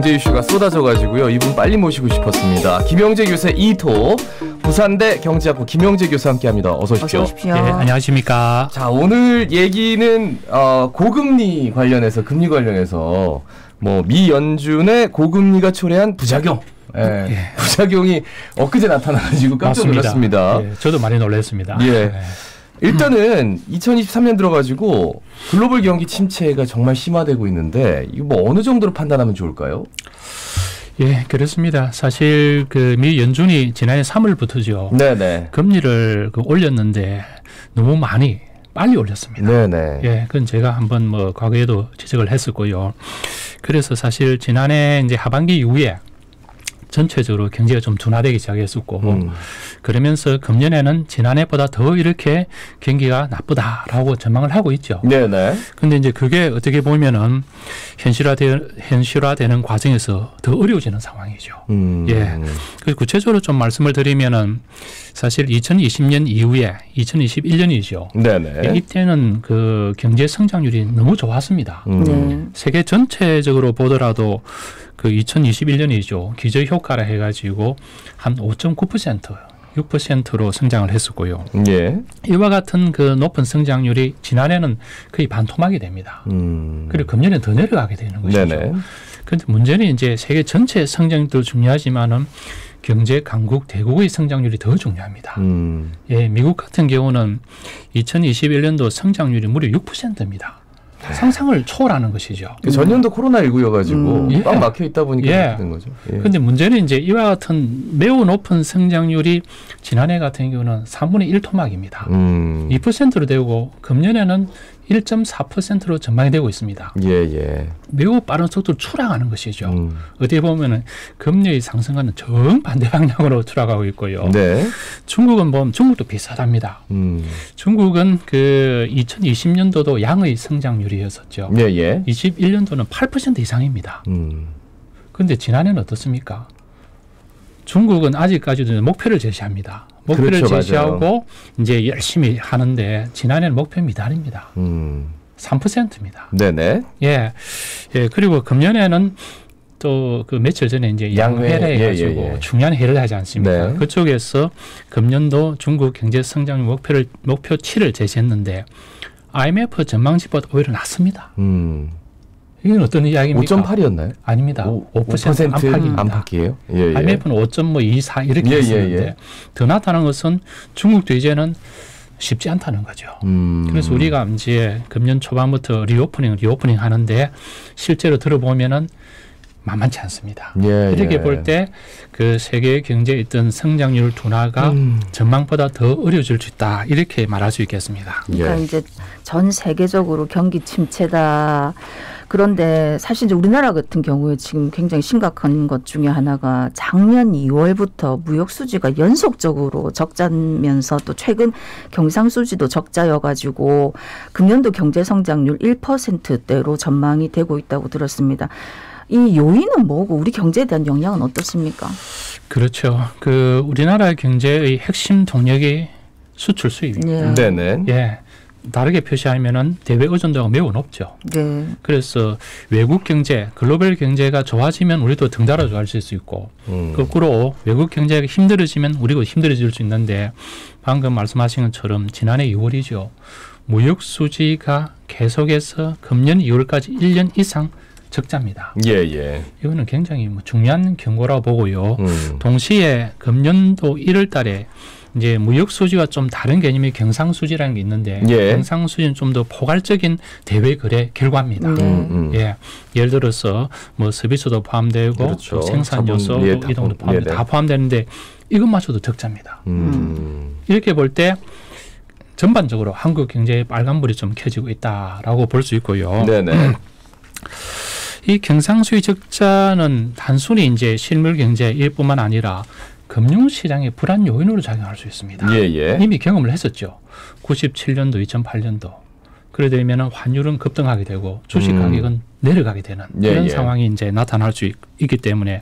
경제 이슈가 쏟아져가지고요. 이분 빨리 모시고 싶었습니다. 김영재 교수의 2토 부산대 경제학부 김영재 교수 함께합니다. 어서 오십시오. 어서 오십시오. 네, 안녕하십니까. 자, 오늘 얘기는 고금리 관련해서 금리 관련해서 뭐 미 연준의 고금리가 초래한 부작용. 예. 부작용이 엊그제 나타나가지고 깜짝 놀랐습니다. 예, 저도 많이 놀랐습니다. 예. 예. 일단은 2023년 들어가지고 글로벌 경기 침체가 정말 심화되고 있는데 이거 뭐 어느 정도로 판단하면 좋을까요? 예, 그렇습니다. 사실 그 미 연준이 지난해 3월부터죠. 네네. 금리를 올렸는데 너무 많이 빨리 올렸습니다. 네네. 예, 그건 제가 한번 뭐 과거에도 지적을 했었고요. 그래서 사실 지난해 이제 하반기 이후에 전체적으로 경제가 좀 둔화되기 시작했었고 그러면서 금년에는 지난해보다 더 이렇게 경기가 나쁘다라고 전망을 하고 있죠. 네네. 근데 이제 그게 어떻게 보면은 현실화되는 과정에서 더 어려워지는 상황이죠. 예. 그 구체적으로 좀 말씀을 드리면은 사실 2020년 이후에 2021년이죠. 네네. 이때는 그 경제 성장률이 너무 좋았습니다. 세계 전체적으로 보더라도 그 2021년이죠. 기저효과라 해가지고 한 5.9%, 6%로 성장을 했었고요. 예. 이와 같은 그 높은 성장률이 지난해는 거의 반토막이 됩니다. 그리고 금년에 더 내려가게 되는 것이죠. 네네. 그런데 문제는 이제 세계 전체 성장도 중요하지만은 경제 강국 대국의 성장률이 더 중요합니다. 예, 미국 같은 경우는 2021년도 성장률이 무려 6%입니다. 상상을 초월하는 것이죠. 전년도 코로나19여가지고 예. 꽉 막혀 있다 보니까 예. 그렇게 된 거죠. 그런데 예. 문제는 이제 이와 같은 매우 높은 성장률이 지난해 같은 경우는 3분의 1 토막입니다. 2%로 되고 금년에는 1.4%로 전망이 되고 있습니다. 예. 매우 빠른 속도로 추락하는 것이죠. 어떻게 보면은 금리의 상승과는 정반대 방향으로 추락하고 있고요. 네. 중국은 보면 중국도 비슷합니다. 중국은 그 2020년도도 양의 성장률이었었죠. 예. 21년도는 8% 이상입니다. 그런데 지난해는 어떻습니까? 중국은 아직까지도 목표를 제시합니다. 목표를 그렇죠, 제시하고 맞아요. 이제 열심히 하는데 지난해는 목표 미달입니다. 3%입니다. 네네. 예. 그리고 금년에는 또 그 며칠 전에 이제 양회를 해가지고 중요한 회의를 하지 않습니까? 네. 그쪽에서 금년도 중국 경제 성장률 목표치를 제시했는데 IMF 전망치보다 오히려 낮습니다. 이건 어떤 이야기입니까? 5.8이었나요? 아닙니다. 5% 안팎입니다. 안팎이에요? 예. IMF는 5.24 이렇게 했었는데 더 나타난 것은 중국도 이제는 쉽지 않다는 거죠. 그래서 우리가 이제 금년 초반부터 리오프닝 하는데 실제로 들어보면은 만만치 않습니다. 이렇게 볼 때 그 세계 경제에 있던 성장률 둔화가 전망보다 더 어려워질 수 있다. 이렇게 말할 수 있겠습니다. 그러니까 이제 전 세계적으로 경기 침체다. 그런데 사실 이제 우리나라 같은 경우에 지금 굉장히 심각한 것 중에 하나가 작년 2월부터 무역 수지가 연속적으로 적자면서 또 최근 경상 수지도 적자여가지고 금년도 경제 성장률 1%대로 전망이 되고 있다고 들었습니다. 이 요인은 뭐고 우리 경제에 대한 영향은 어떻습니까? 그렇죠. 그 우리나라 경제의 핵심 동력이 수출 수입입니다. 네네. 예. 다르게 표시하면은 대외 의존도가 매우 높죠. 네. 그래서 외국 경제, 글로벌 경제가 좋아지면 우리도 덩달아 좋아질 수 있고 거꾸로 외국 경제가 힘들어지면 우리도 힘들어질 수 있는데 방금 말씀하신 것처럼 지난해 2월이죠. 무역 수지가 계속해서 금년 2월까지 1년 이상 적자입니다. 예. 이거는 굉장히 중요한 경고라고 보고요. 동시에 금년도 1월 달에 이제 무역 수지와 좀 다른 개념의 경상 수지라는 게 있는데 경상 수지는 좀 더 포괄적인 대외 거래 결과입니다. 예, 예를 들어서 뭐 서비스도 포함되고 그렇죠. 생산 요소, 이동도 포함되고 다 포함되는데 이것마저도 적자입니다. 이렇게 볼 때 전반적으로 한국 경제에 빨간불이 좀 켜지고 있다라고 볼 수 있고요. 네네. 이 경상수지 적자는 단순히 이제 실물 경제일 뿐만 아니라 금융시장의 불안 요인으로 작용할 수 있습니다. 예. 이미 경험을 했었죠. 97년도, 2008년도 그래 되면 환율은 급등하게 되고 주식 가격은 내려가게 되는 그런 상황이 이제 나타날 수 있기 때문에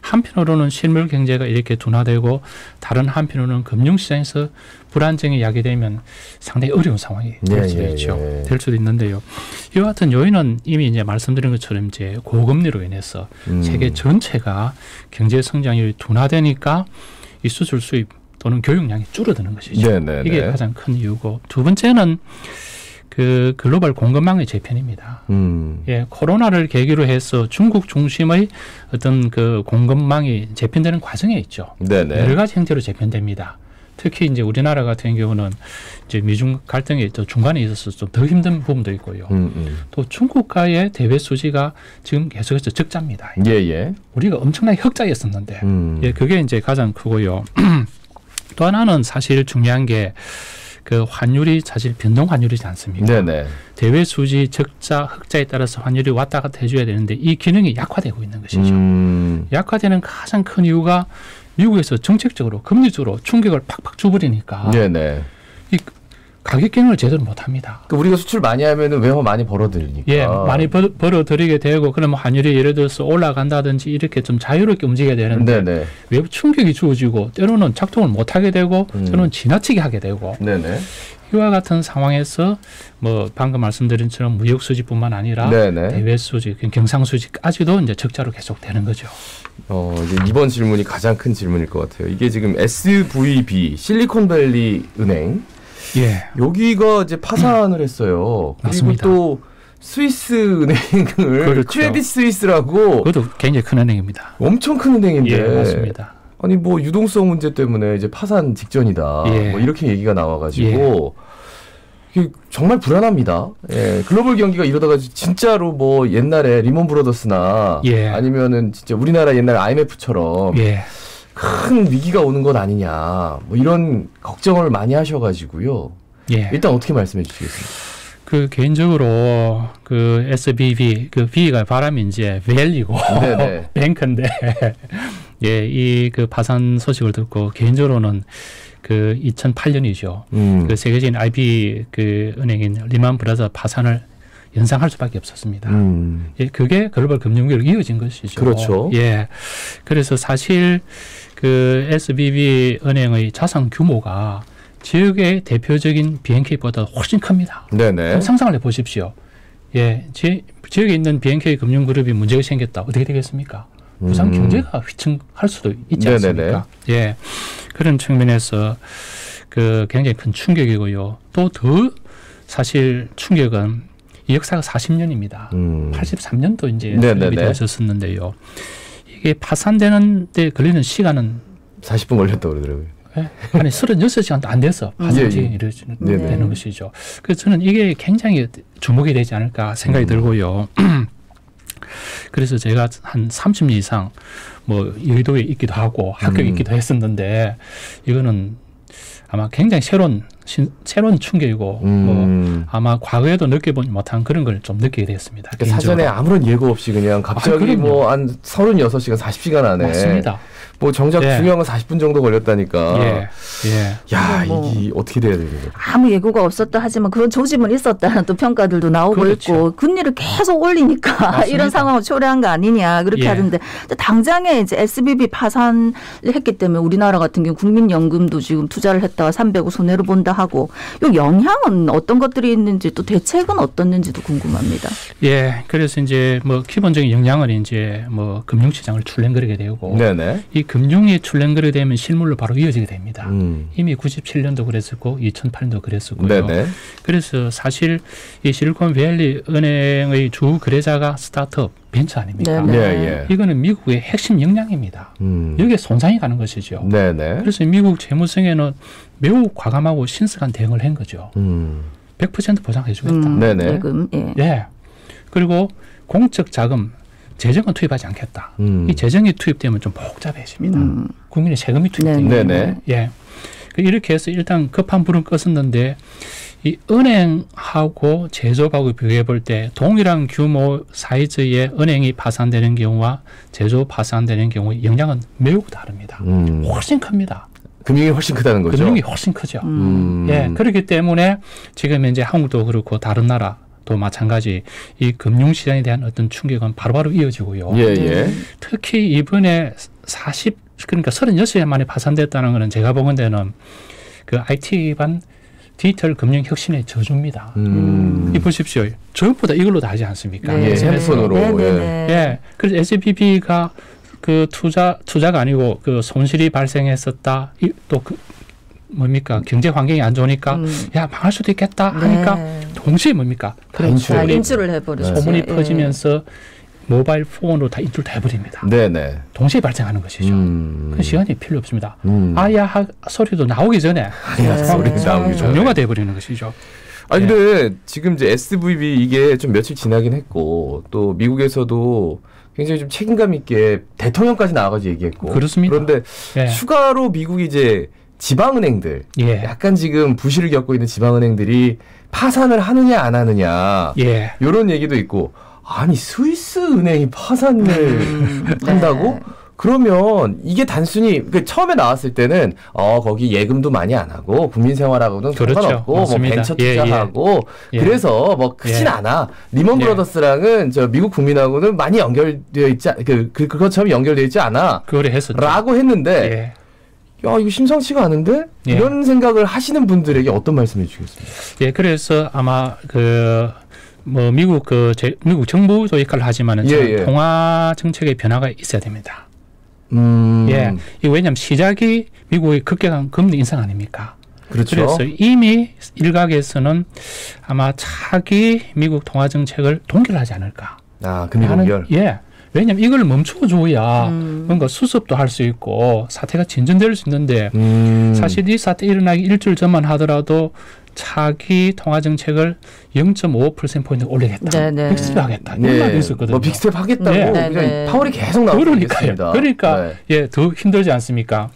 한편으로는 실물 경제가 이렇게 둔화되고 다른 한편으로는 금융시장에서 불안정이 야기되면 상당히 어려운 상황이 될 수도 있죠. 될 수도 있는데요. 이와 같은 요인은 이미 이제 말씀드린 것처럼 이제 고금리로 인해서 세계 전체가 경제 성장률이 둔화되니까 이 수출 수입 또는 교육량이 줄어드는 것이죠. 이게 가장 큰 이유고 두 번째는 그 글로벌 공급망의 재편입니다. 예, 코로나를 계기로 해서 중국 중심의 어떤 그 공급망이 재편되는 과정에 있죠. 여러 가지 형태로 재편됩니다. 특히 이제 우리나라 같은 경우는 이제 미중 갈등이 또 중간에 있어서 좀 더 힘든 부분도 있고요. 또 중국과의 대외 수지가 지금 계속해서 적자입니다. 우리가 엄청나게 흑자였었는데, 예, 그게 이제 가장 크고요. 또 하나는 사실 중요한 게 그 환율이 사실 변동 환율이지 않습니까? 대외 수지 적자 흑자에 따라서 환율이 왔다 갔다 해줘야 되는데 이 기능이 약화되고 있는 것이죠. 약화되는 가장 큰 이유가 미국에서 정책적으로 금리적으로 충격을 팍팍 줘버리니까 이 가격 경영을 제대로 못합니다. 그러니까 우리가 수출 많이 하면은 외화 많이 벌어들이니까. 예, 많이 벌어들이게 되고 그러면 환율이 예를 들어서 올라간다든지 이렇게 좀 자유롭게 움직여야 되는데 외부 충격이 주어지고 때로는 작동을 못하게 되고 때로는 지나치게 하게 되고 이와 같은 상황에서 뭐 방금 말씀드린 것처럼 무역 수지뿐만 아니라 대외 수지, 경상 수지까지도 이제 적자로 계속되는 거죠. 이제 이번 질문이 가장 큰 질문일 것 같아요. 이게 지금 SVB 실리콘밸리 은행 여기가 이제 파산을 했어요. 맞습니다. 그리고 또 스위스 은행을 크레딧 스위스라고 그것도 굉장히 큰 은행입니다. 엄청 큰 은행인데 맞습니다. 아니 뭐 유동성 문제 때문에 이제 파산 직전이다. 뭐 이렇게 얘기가 나와가지고 이게 정말 불안합니다. 글로벌 경기가 이러다가 진짜로 뭐 옛날에 리먼 브로더스나 아니면은 진짜 우리나라 옛날 IMF처럼 큰 위기가 오는 건 아니냐, 뭐 이런 걱정을 많이 하셔가지고요. 일단 어떻게 말씀해 주시겠습니까? 그 개인적으로 그 SBB 그 B가 바람이 이제 밸리고 뱅크인데 이 그 파산 소식을 듣고 개인적으로는 그 2008년이죠. 그 세계적인 IB 그 은행인 리먼 브라더 파산을 연상할 수밖에 없었습니다. 그게 글로벌 금융위기로 이어진 것이죠. 그래서 사실 그 SBB 은행의 자산 규모가 지역의 대표적인 BNK보다 훨씬 큽니다. 상상을 해보십시오. 지역에 있는 BNK 금융그룹이 문제가 생겼다. 어떻게 되겠습니까? 부산 경제가 휘청할 수도 있지 않습니까? 그런 측면에서 그 굉장히 큰 충격이고요. 또 더 사실 충격은 이 역사가 40년입니다. 83년도 이제 설립이 되었었는데요. 이게 파산되는 데 걸리는 시간은 40분 걸렸다고 그러더라고요. 아니 36시간도 안 돼서 파산이 이루어지는 것이죠. 그래서 저는 이게 굉장히 주목이 되지 않을까 생각이 들고요. 그래서 제가 한 30년 이상 뭐 여의도에 있기도 하고 학교에 있기도 했었는데 이거는 아마 굉장히 새로운 충격이고 뭐 아마 과거에도 느껴보지 못한 그런 걸 좀 느끼게 됐습니다. 그러니까 사전에 아무런 예고 없이 그냥 갑자기 뭐 한 36시간, 40시간 안에 맞습니다. 뭐 정작 중요한 건 40분 정도 걸렸다니까. 야, 이게 어떻게 돼야 되는 거예요? 아무 예고가 없었다 하지만 그런 조짐은 있었다는 또 평가들도 나오고 있고 금리를 계속 올리니까 이런 상황을 초래한 거 아니냐 그렇게 하던데 당장에 이제 SBB 파산을 했기 때문에 우리나라 같은 경우 국민연금도 지금 투자를 했다가 300억 손해를 본다 하고 이 영향은 어떤 것들이 있는지 또 대책은 어떻는지도 궁금합니다. 그래서 이제 뭐 기본적인 영향은 이제 뭐 금융시장을 출렁거리게 되고 이 금융이 출렁거리게 되면 실물로 바로 이어지게 됩니다. 이미 97년도 그랬었고 2008년도 그랬었고요. 그래서 사실 이 실리콘밸리 은행의 주 거래자가 스타트업 벤처 아닙니까? 이거는 미국의 핵심 역량입니다. 여기에 손상이 가는 것이죠. 그래서 미국 재무성에는 매우 과감하고 신속한 대응을 한 거죠. 100% 보장해 주겠다. 그리고 공적 자금 재정은 투입하지 않겠다. 이 재정이 투입되면 좀 복잡해집니다. 국민의 세금이 투입되니까. 이렇게 해서 일단 급한 불은 껐었는데 이 은행하고 제조업하고 비교해 볼 때 동일한 규모 사이즈의 은행이 파산되는 경우와 제조업 파산되는 경우의 영향은 매우 다릅니다. 훨씬 큽니다. 금융이 훨씬 크다는 거죠. 금융이 훨씬 크죠. 예, 그렇기 때문에 지금 이제 한국도 그렇고 다른 나라도 마찬가지 이 금융시장에 대한 어떤 충격은 바로바로 이어지고요. 예, 예. 특히 이번에 그러니까 36회 만에 파산됐다는 것은 제가 보는 데는 그 IT 기반 디지털 금융 혁신의 저주입니다. 이 보십시오. 저녁보다 이걸로 다 하지 않습니까? 예, 핸드폰으로. 예. 그래서 SBB가 그 투자가 아니고 그 손실이 발생했었다. 또 그 뭡니까? 경제 환경이 안 좋으니까 야, 망할 수도 있겠다 하니까 동시에 뭡니까? 그렇죠. 인출을 해버리죠. 소문이 퍼지면서 모바일 폰으로 다 인출 다 해버립니다. 네네. 동시에 발생하는 것이죠. 그 시간이 필요 없습니다. 아야 소리도 나오기 전에 소리 나오기 종료가 돼버리는 것이죠. 아니 근데 지금 이제 SVB 이게 좀 며칠 지나긴 했고 또 미국에서도 굉장히 좀 책임감 있게 대통령까지 나와가지고 얘기했고. 그렇습니다. 그런데 추가로 미국이 이제 지방은행들 약간 지금 부실을 겪고 있는 지방은행들이 파산을 하느냐 안 하느냐 이런 얘기도 있고. 아니 스위스 은행이 파산을 한다고? 그러면 이게 단순히 처음에 나왔을 때는 거기 예금도 많이 안 하고 국민생활하고는 상관없고 뭐 벤처 투자하고 그래서 뭐 크진 않아. 리먼 브라더스랑은 저 미국 국민하고는 많이 연결되어 있지 그것처럼 연결되어 있지 않아. 그래 했었죠. 라고 했는데 야 이거 심상치가 않은데 이런 생각을 하시는 분들에게 어떤 말씀해 주시겠습니까? 예, 그래서 아마 뭐 미국 미국 정부도 역할을 하지만은 통화 정책의 변화가 있어야 됩니다. 예, 이거 왜냐하면 시작이 미국의 급격한 금리 인상 아닙니까? 그렇죠. 그래서 이미 일각에서는 아마 차기 미국 통화 정책을 동결하지 않을까. 금리 동결. 예. 왜냐하면 이걸 멈춰줘야 뭔가 수습도 할 수 있고 사태가 진전될 수 있는데 사실 이 사태 일어나기 일주일 전만 하더라도 차기 통화 정책을 0.5%포인트 올리겠다. 빅스텝 하겠다. 이런 말이 있었거든요. 뭐 빅스텝 하겠다고 그냥 파월이 계속 나오고 있습니다. 그러니까 더 힘들지 않습니까?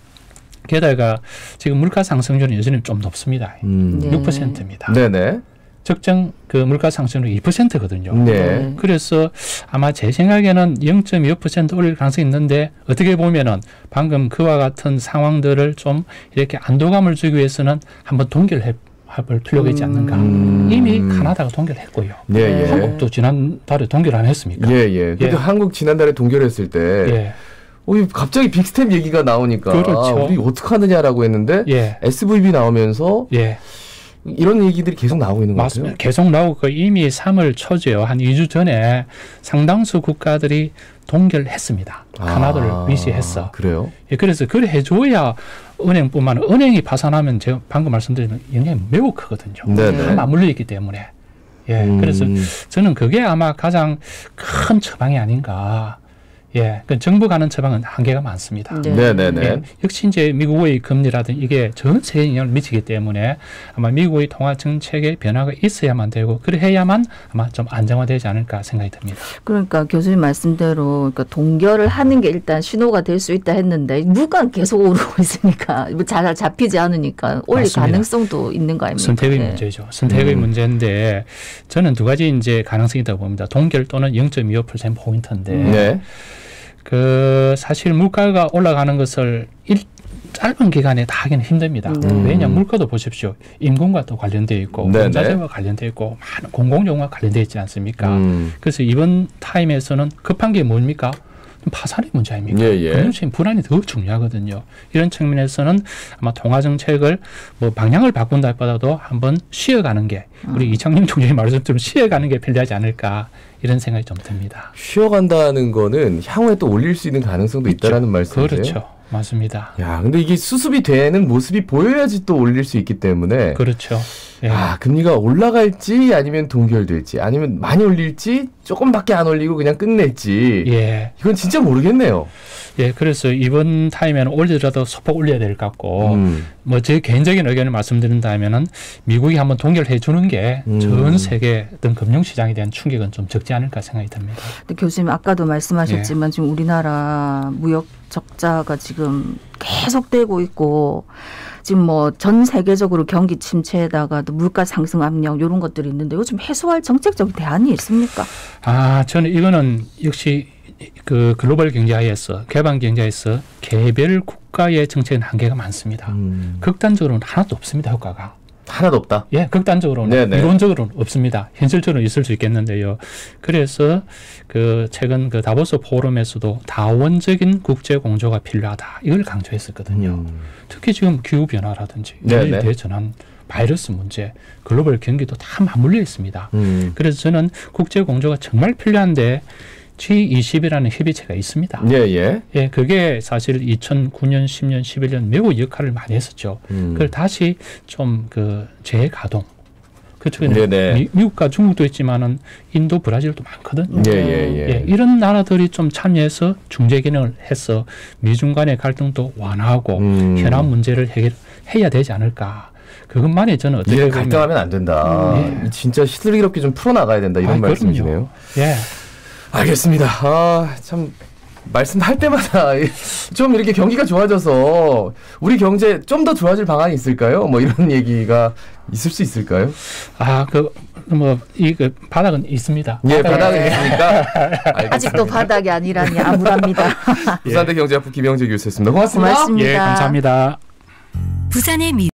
게다가 지금 물가 상승률은 여전히 좀 높습니다. 6%입니다. 네네. 적정 그 물가 상승률이 2%거든요. 그래서 아마 제 생각에는 0.25% 올릴 가능성이 있는데 어떻게 보면은 방금 그와 같은 상황들을 좀 이렇게 안도감을 주기 위해서는 한번 동결합을 필요가 있지 않는가. 이미 카나다가 동결했고요. 한국도 지난달에 동결 안 했습니까? 근데 한국 지난달에 동결했을 때 갑자기 빅스텝 얘기가 나오니까 우리 어떡하느냐라고 했는데 SVB 나오면서 이런 얘기들이 계속 나오고 있는 것 맞습니다. 같아요. 계속 나오고 이미 3월 초죠. 한 2주 전에 상당수 국가들이 동결했습니다. 카나다를 위시해서. 그래요? 그래서 그래 해줘야 은행뿐만 아니라 은행이 파산하면 제가 방금 말씀드린 영향이 매우 크거든요. 다 맞물려 있기 때문에. 그래서 저는 그게 아마 가장 큰 처방이 아닌가. 그 정부가 하는 처방은 한계가 많습니다. 역시 이제 미국의 금리라든 이게 전 세계에 영향을 미치기 때문에 아마 미국의 통화 정책의 변화가 있어야만 되고 그래야만 아마 좀 안정화되지 않을까 생각이 듭니다. 그러니까 교수님 말씀대로 동결을 하는 게 일단 신호가 될 수 있다 했는데 물가는 계속 오르고 있으니까 잘 잡히지 않으니까 올릴 맞습니다. 가능성도 있는 거 아닙니까? 선택의 문제죠. 선택의 문제인데 저는 두 가지 이제 가능성이 있다고 봅니다. 동결 또는 0.25%포인트인데 사실 물가가 올라가는 것을 짧은 기간에 다 하기는 힘듭니다. 왜냐하면 물가도 보십시오. 임금과 또 관련되어 있고 원자재와 관련되어 있고 많은 공공용과 관련되어 있지 않습니까? 그래서 이번 타임에서는 급한 게 뭡니까? 파산의 문제 아닙니까? 금융시장 불안이 더 중요하거든요. 이런 측면에서는 아마 통화정책을 뭐 방향을 바꾼다기보다도 한번 쉬어가는 게 우리 이창용 총재님 말씀처럼 쉬어가는 게 편리하지 않을까 이런 생각이 좀 듭니다. 쉬어간다는 거는 향후에 또 올릴 수 있는 가능성도 있다라는 말씀이세요? 그렇죠. 맞습니다. 야, 근데 이게 수습이 되는 모습이 보여야지 또 올릴 수 있기 때문에. 그렇죠. 금리가 올라갈지 아니면 동결될지 아니면 많이 올릴지 조금밖에 안 올리고 그냥 끝낼지. 이건 진짜 모르겠네요. 그래서 이번 타임에는 올리더라도 소폭 올려야 될 것 같고, 뭐 제 개인적인 의견을 말씀드린다면은 미국이 한번 동결해 주는 게 전 세계 어떤 금융시장에 대한 충격은 좀 적지 않을까 생각이 듭니다. 근데 교수님 아까도 말씀하셨지만 지금 우리나라 무역 적자가 지금 계속되고 있고 지금 뭐 전 세계적으로 경기 침체에다가 또 물가 상승 압력 이런 것들이 있는데 요즘 해소할 정책적 대안이 있습니까? 저는 이거는 역시 그 글로벌 경제하에서 개방 경제에서 개별 국가의 정책은 한계가 많습니다. 극단적으로는 하나도 없습니다. 효과가. 하나도 없다. 예, 극단적으로는 네네. 이론적으로는 없습니다. 현실적으로는 있을 수 있겠는데요. 그래서 그 최근 그 다보스 포럼에서도 다원적인 국제 공조가 필요하다. 이걸 강조했었거든요. 특히 지금 기후 변화라든지 네네. 대전환, 바이러스 문제, 글로벌 경기도 다 맞물려 있습니다. 그래서 저는 국제 공조가 정말 필요한데 G20이라는 협의체가 있습니다. 예. 예, 그게 사실 2009년, 10년, 11년 매우 역할을 많이 했었죠. 그걸 다시 좀 그 재가동. 그쪽에는 미국과 중국도 있지만은 인도, 브라질도 많거든요. 예. 이런 나라들이 좀 참여해서 중재 기능을 해서 미중 간의 갈등도 완화하고 현안 문제를 해결해야 되지 않을까. 그것만이 저는 어떻게 보면 갈등하면 안 된다. 진짜 슬기롭게 좀 풀어나가야 된다. 이런 말씀이시네요. 예. 알겠습니다. 참 말씀할 때마다 좀 이렇게 경기가 좋아져서 우리 경제 좀 더 좋아질 방안이 있을까요? 뭐 이런 얘기가 있을 수 있을까요? 이 바닥은 있습니다. 예, 바닥은 있으니까. 아직도 바닥이 아니라니 암울합니다. 부산대 경제학부 김영재 교수였습니다. 고맙습니다. 고맙습니다. 예, 감사합니다. 부산의 미